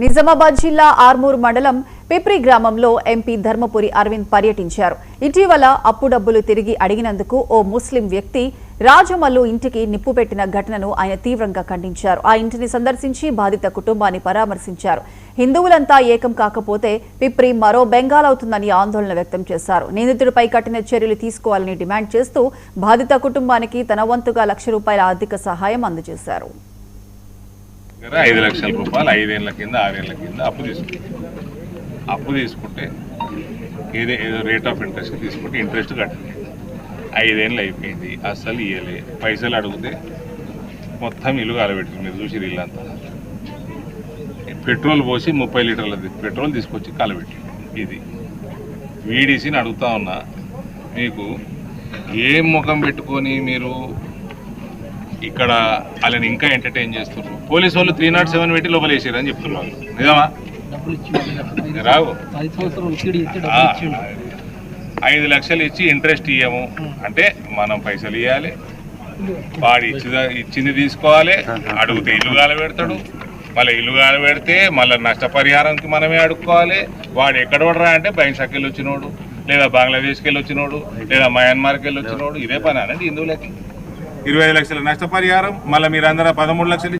నిజామాబాద్ జిల్లా ఆర్మూర్ మండలం పిప్రి గ్రామంలో ఎంపీ ధర్మపురి అరవింద్ పర్యటించారు. ఇటీవల అప్పు డబ్బులు తిరిగి అడిగినందుకు ఓ ముస్లిం వ్యక్తి రాజమల్లు ఇంటికి నిప్పు పెట్టిన ఘటనను ఆయన తీవ్రంగా ఖండించారు. ఆ ఇంటిని సందర్శించి బాధిత కుటుంబాన్ని పరామర్శించారు. హిందువులంతా ఏకం కాకపోతే పిప్రి మరో బెంగాల్ అవుతుందని ఆందోళన వ్యక్తం చేశారు. నిందితుడిపై కఠిన చర్యలు తీసుకోవాలని డిమాండ్ చేస్తూ బాధిత కుటుంబానికి తన వంతుగా ₹1,00,000 ఆర్థిక సహాయం అందజేశారు. 5 లక్షల రూపాయలు 5 ఏళ్ల కింద 6 ఏళ్ల కింద అప్పు తీసుకుంటే ఏదో రేట్ ఆఫ్ ఇంట్రెస్ట్ తీసుకుంటే ఇంట్రెస్ట్ కట్టింది. 5 ఏళ్ళు అయిపోయింది, అస్సలు ఇవ్వలే. పైసలు అడిగితే మొత్తం ఇల్లు కాలబెట్టింది. మీరు చూసి ఇల్లంతా పెట్రోల్ పోసి 30 లీటర్ల పెట్రోల్ తీసుకొచ్చి కాలబెట్టింది. ఇది వీడీసీని అడుగుతా ఉన్నా, మీకు ఏం ముఖం పెట్టుకొని మీరు ఇక్కడ వాళ్ళని ఇంకా ఎంటర్టైన్ చేస్తున్నారు? పోలీసు వాళ్ళు 307 పెట్టి లోపల వేసారని చెప్తున్నారు. నిజమా? రావు 5 లక్షలు ఇచ్చి ఇంట్రెస్ట్ ఇవ్వము అంటే మనం పైసలు ఇవ్వాలి, వాడు ఇచ్చింది తీసుకోవాలి. అడిగితే ఇల్లు కాలబెడతాడు, మళ్ళీ ఇల్లు కాలబెడితే మళ్ళీ నష్టపరిహారంకి మనమే అడుక్కోవాలి. వాడు ఎక్కడ పడరా అంటే బైన్సాకి వెళ్ళి వచ్చినోడు, లేదా బంగ్లాదేశ్కి వెళ్ళి వచ్చినోడు, లేదా మయన్మార్కి వెళ్ళి వచ్చినోడు. ఇదే పని అనండి హిందువులకి. 25 లక్షల నష్టపరిహారం, మళ్ళీ మీరందరూ 13 లక్షలు